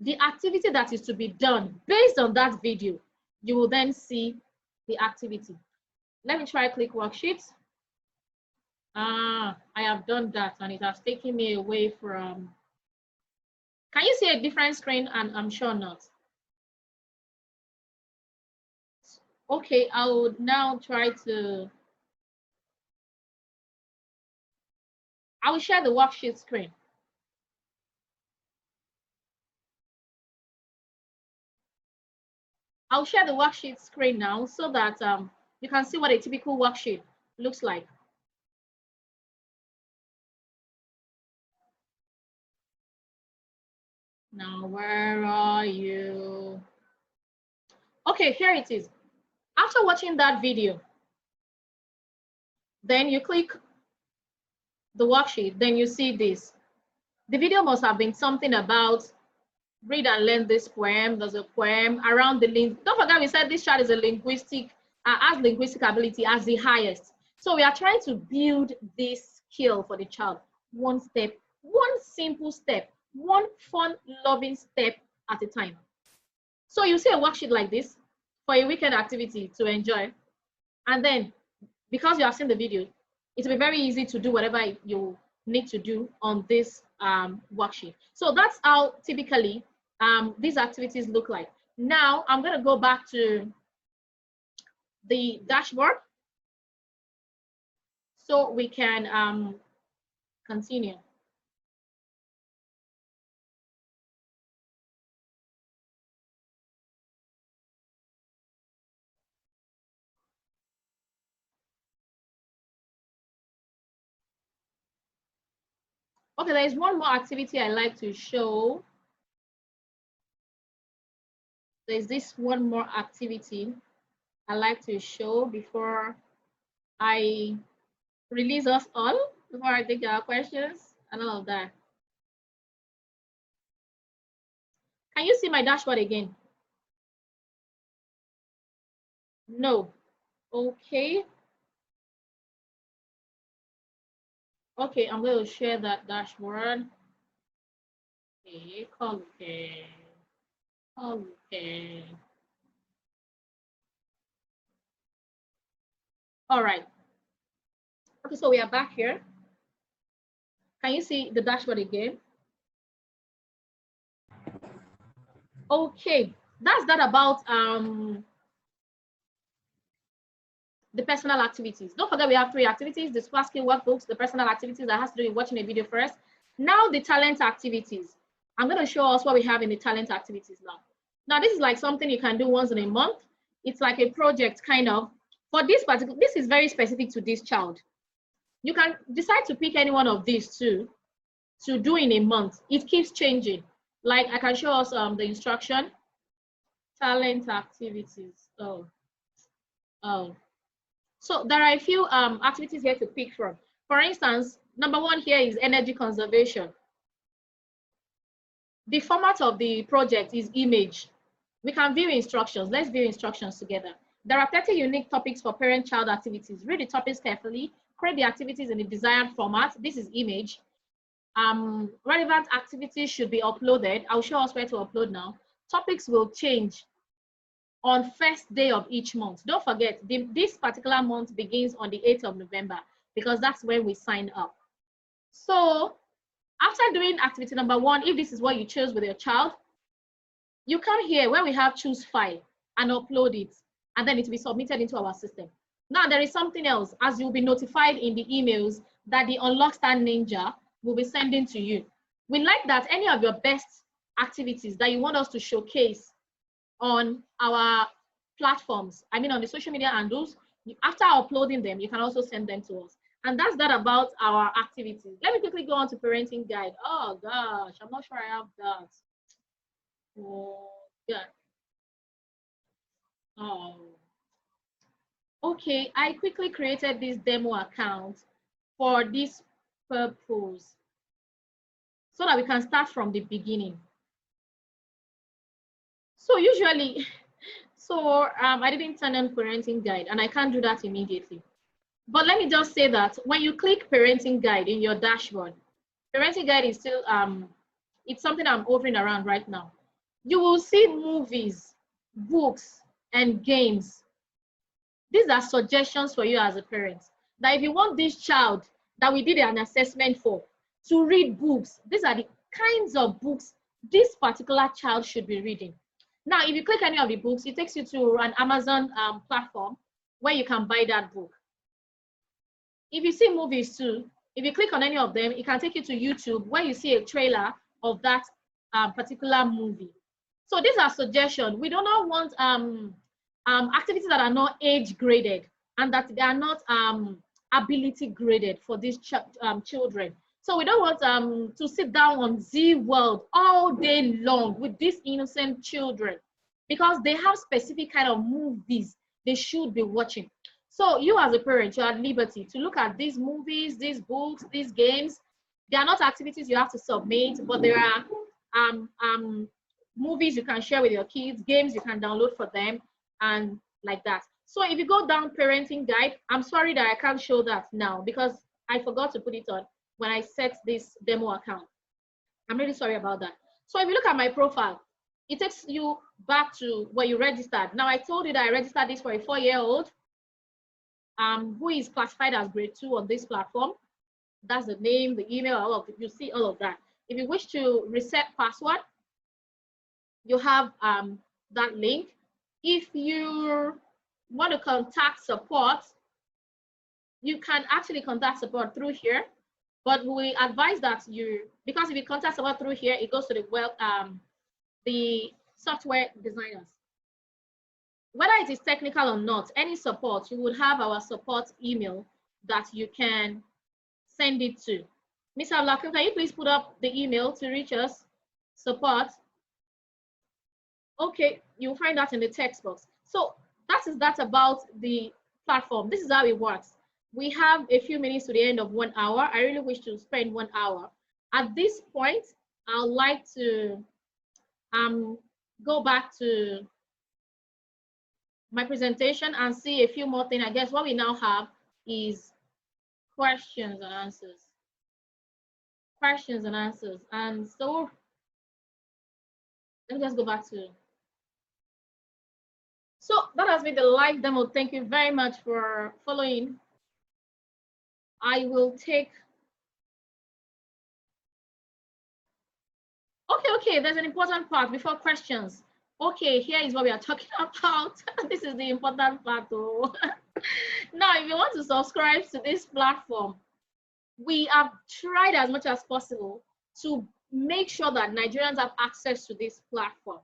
the activity that is to be done based on that video, you will then see the activity. Let me try click worksheet. I have done that and it has taken me away from. Can you see a different screen? And I'm sure not. Okay, I would now try to. I will share the worksheet screen. I'll share the worksheet screen now so that you can see what a typical worksheet looks like. Now, where are you? Okay, here it is. After watching that video, then you click the worksheet, then you see this. The video must have been something about read and learn this poem. There's a poem around the link. Don't forget we said this child is a linguistic, has linguistic ability as the highest. So we are trying to build this skill for the child. One step, one simple step, one fun, loving step at a time. So you see a worksheet like this for a weekend activity to enjoy. And then because you have seen the video, it will be very easy to do whatever you need to do on this worksheet. So that's how typically these activities look like. Now I'm going to go back to the dashboard so we can continue. Okay, there is one more activity I like to show. There's this one more activity I like to show before I release us all, before I take our questions and all of that. Can you see my dashboard again? No. Okay. Okay, I'm going to share that dashboard. Okay, okay. Okay. All right. Okay, so we are back here. Can you see the dashboard again? Okay, that's that about the personal activities. Don't forget we have 3 activities: the smart skill workbooks, the personal activities that has to do with watching a video first. Now the talent activities. I'm going to show us what we have in the talent activities now. Now this is like something you can do once in a month. It's like a project kind of. For this particular, this is very specific to this child. You can decide to pick any one of these two to do in a month. It keeps changing. Like I can show us the instruction, talent activities. Oh. So there are a few activities here to pick from. For instance, number 1 here is energy conservation. The format of the project is image. We can view instructions. Let's view instructions together. There are 30 unique topics for parent-child activities. Read the topics carefully. Create the activities in the desired format. This is image. Relevant activities should be uploaded. I'll show us where to upload now. Topics will change on first day of each month. Don't forget, this particular month begins on the 8th of November because that's when we sign up. So after doing activity number 1, if this is what you chose with your child, you come here where we have choose file and upload it, and then it will be submitted into our system. Now there is something else, as you'll be notified in the emails that the Unlockstar Ninja will be sending to you. We like that any of your best activities that you want us to showcase on our platforms, I mean on the social media handles, after uploading them, you can also send them to us. And that's that about our activities. Let me quickly go on to parenting guide. Oh gosh, I'm not sure I have that. Oh, yeah. Oh. Okay, I quickly created this demo account for this purpose so that we can start from the beginning. So usually, I didn't turn on parenting guide and I can't do that immediately. But let me just say that when you click parenting guide in your dashboard, parenting guide is still, it's something I'm hovering around right now. You will see movies, books, and games. These are suggestions for you as a parent. That if you want this child that we did an assessment for to read books, these are the kinds of books this particular child should be reading. Now, if you click any of the books, it takes you to an Amazon platform where you can buy that book. If you see movies too, if you click on any of them, it can take you to YouTube where you see a trailer of that particular movie. So these are suggestions. We do not want activities that are not age graded and that they are not ability graded for these children. So we don't want to sit down on Z World all day long with these innocent children because they have specific kind of movies they should be watching. So you as a parent, you are at liberty to look at these movies, these books, these games. They are not activities you have to submit, but there are movies you can share with your kids, games you can download for them, and like that. So if you go down parenting guide, I'm sorry that I can't show that now because I forgot to put it on when I set this demo account. I'm really sorry about that. So if you look at my profile, it takes you back to where you registered. Now I told you that I registered this for a 4-year-old who is classified as grade 2 on this platform. That's the name, the email, all of it. You see all of that. If you wish to reset password, you have that link. If you want to contact support, you can actually contact support through here, but we advise that because if you contact support through here, it goes to the software designers. Whether it is technical or not, any support, you would have our support email that you can send it to. Ms. Ablakim, can you please put up the email to reach us? Support. Okay, you'll find that in the text box. So that about the platform. This is how it works. We have a few minutes to the end of 1 hour. I really wish to spend 1 hour. At this point, I'd like to go back to my presentation and see a few more things. I guess what we now have is questions and answers. Questions and answers. And so let me just go back to. So that has been the live demo. Thank you very much for following. I will take. Okay, there's an important part before questions. Okay, here is what we are talking about. This is the important part though. Now, if you want to subscribe to this platform, we have tried as much as possible to make sure that Nigerians have access to this platform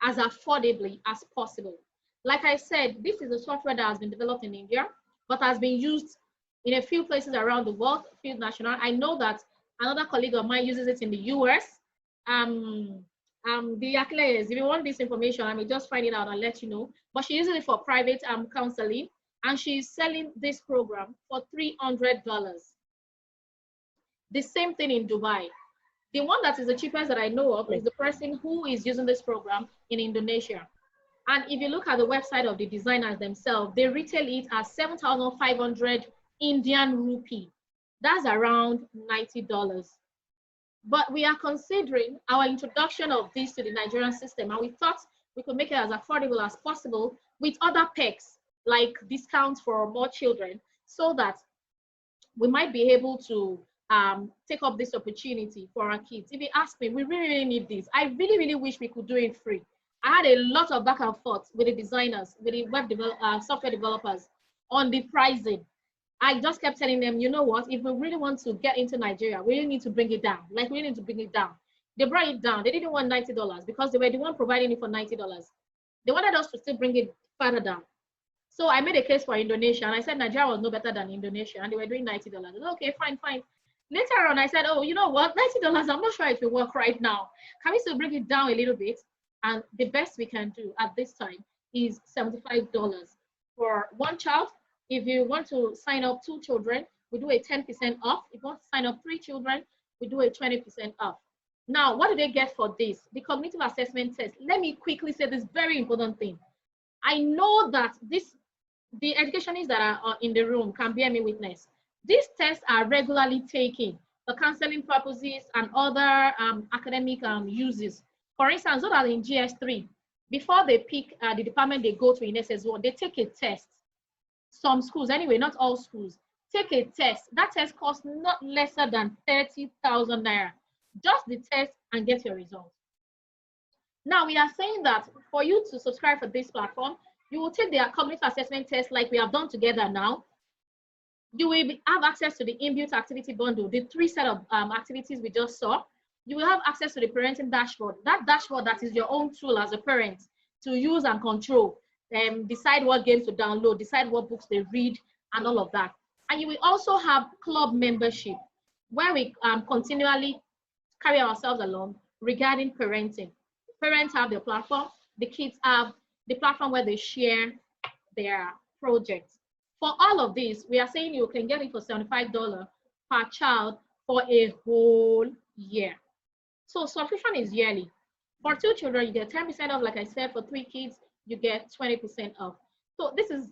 as affordably as possible. Like I said, this is a software that has been developed in India, but has been used in a few places around the world, a few national. I know that another colleague of mine uses it in the US. The Achilles, if you want this information, I may just find it out and let you know. But she uses it for private counseling, and she's selling this program for $300. The same thing in Dubai. The one that is the cheapest that I know of is the person who is using this program in Indonesia. And if you look at the website of the designers themselves, they retail it as 7,500 Indian rupee. That's around $90. But we are considering our introduction of this to the Nigerian system, and we thought we could make it as affordable as possible with other perks like discounts for more children, so that we might be able to take up this opportunity for our kids. If you ask me, we really, really need this. I really, really wish we could do it free. I had a lot of back and forth with the designers, with the software developers on the pricing. I just kept telling them, you know what, if we really want to get into Nigeria, we really need to bring it down. Like, we need to bring it down. They brought it down. They didn't want $90 because they were the one providing it for $90. They wanted us to still bring it further down. So I made a case for Indonesia, and I said Nigeria was no better than Indonesia, and they were doing $90. I said, okay, fine, fine. Later on, I said, oh, you know what, $90, I'm not sure it will work right now. Can we still bring it down a little bit? And the best we can do at this time is $75 for one child. If you want to sign up 2 children, we do a 10% off. If you want to sign up 3 children, we do a 20% off. Now, what do they get for this? The cognitive assessment test. Let me quickly say this very important thing. I know that the educationists that are in the room can bear me witness. These tests are regularly taken for counseling purposes and other academic uses. For instance, those are in GS3. Before they pick the department they go to in SS1, they take a test. Some schools, anyway, not all schools, take a test. That test costs not lesser than 30,000 naira. Just the test and get your results. Now, we are saying that for you to subscribe for this platform, you will take the cognitive assessment test like we have done together now. You will have access to the inbuilt activity bundle, the 3 set of activities we just saw. You will have access to the parenting dashboard. That dashboard that is your own tool as a parent to use and control. Decide what games to download, decide what books they read, and all of that. And you will also have club membership, where we continually carry ourselves along regarding parenting. Parents have their platform, the kids have the platform where they share their projects. For all of this, we are saying you can get it for $75 per child for a whole year. So subscription is yearly. For 2 children, you get 10% off. Like I said, for 3 kids, you get 20% off. So this is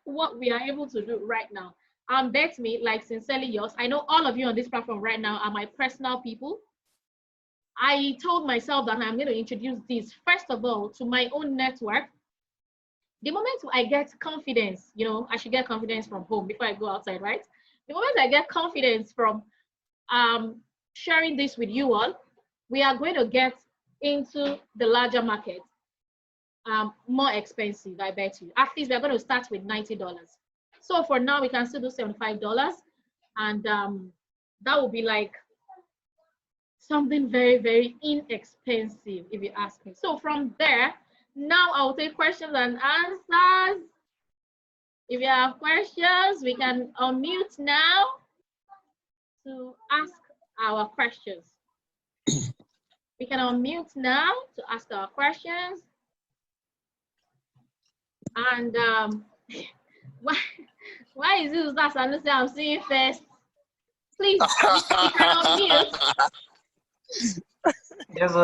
what we are able to do right now. Bet me, like sincerely yours, I know all of you on this platform right now are my personal people. I told myself that I'm going to introduce this, first of all, to my own network. The moment I get confidence, you know, I should get confidence from home before I go outside, right? The moment I get confidence from sharing this with you all, we are going to get into the larger market. More expensive, I bet you. At least we're going to start with $90. So for now, we can still do $75. And that will be like something very, very inexpensive, if you ask me. So from there, now I'll take questions and answers. If you have questions, we can unmute now to ask our questions. We can unmute now to ask our questions. And why is it that I'm seeing first? Please, you can unmute. There's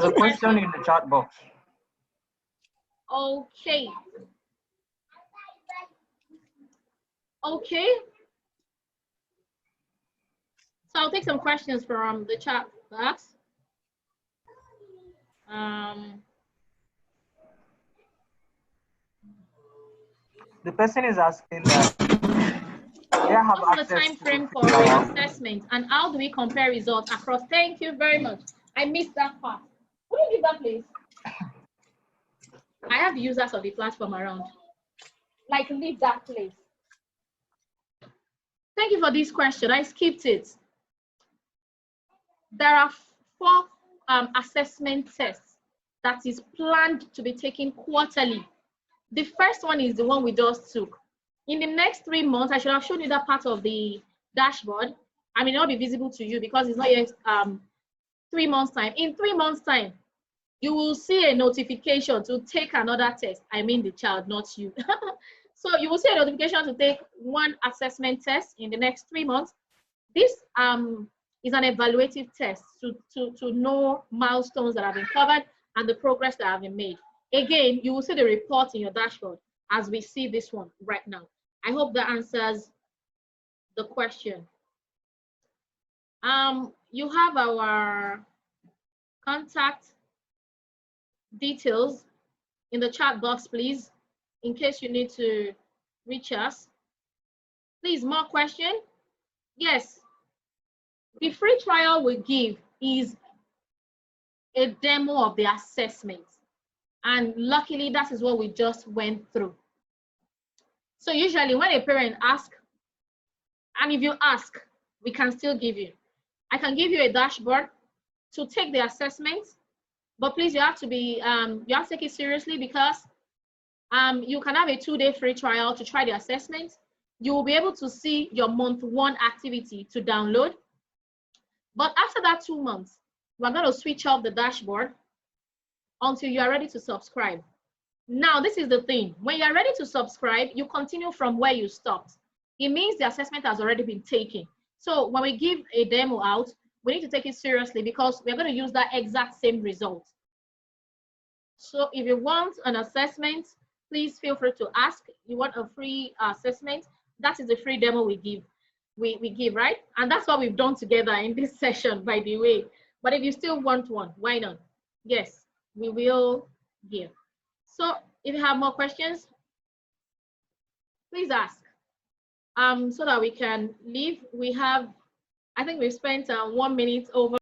a question in the chat box. Okay. Okay. So I'll take some questions from the chat box. The person is asking that what's the time frame for reassessment and how do we compare results across? Thank you very much. I missed that part. Would you give that, please? I have users of the platform around. Like, leave that place. Thank you for this question. I skipped it. There are 4 assessment tests that is planned to be taken quarterly. The first one is the one we just took. In the next 3 months, I should have shown you that part of the dashboard. I mean, it'll not be visible to you because it's not yet 3 months time. In 3 months time, you will see a notification to take another test. I mean the child, not you. So you will see a notification to take 1 assessment test in the next 3 months. This is an evaluative test to know milestones that have been covered and the progress that have been made. Again, you will see the report in your dashboard as we see this one right now. I hope that answers the question. you have our contact details in the chat box, please, in case you need to reach us. Please, more question? Yes. The free trial we give is a demo of the assessment. And luckily, that is what we just went through. So usually when a parent asks, and if you ask, we can still give you. I can give you a dashboard to take the assessment, but please, you have to be, you have to take it seriously, because you can have a 2-day free trial to try the assessment. You will be able to see your month 1 activity to download. But after that 2 months, we're going to switch off the dashboard until you are ready to subscribe. Now, this is the thing. When you are ready to subscribe, you continue from where you stopped. It means the assessment has already been taken. So when we give a demo out, we need to take it seriously, because we're going to use that exact same result. So if you want an assessment, please feel free to ask. You want a free assessment? That is the free demo we give. We give, right? And that's what we've done together in this session, by the way. But if you still want one, why not? Yes, we will give. So if you have more questions, please ask, so that we can leave. We have, I think we've spent 1 minute over.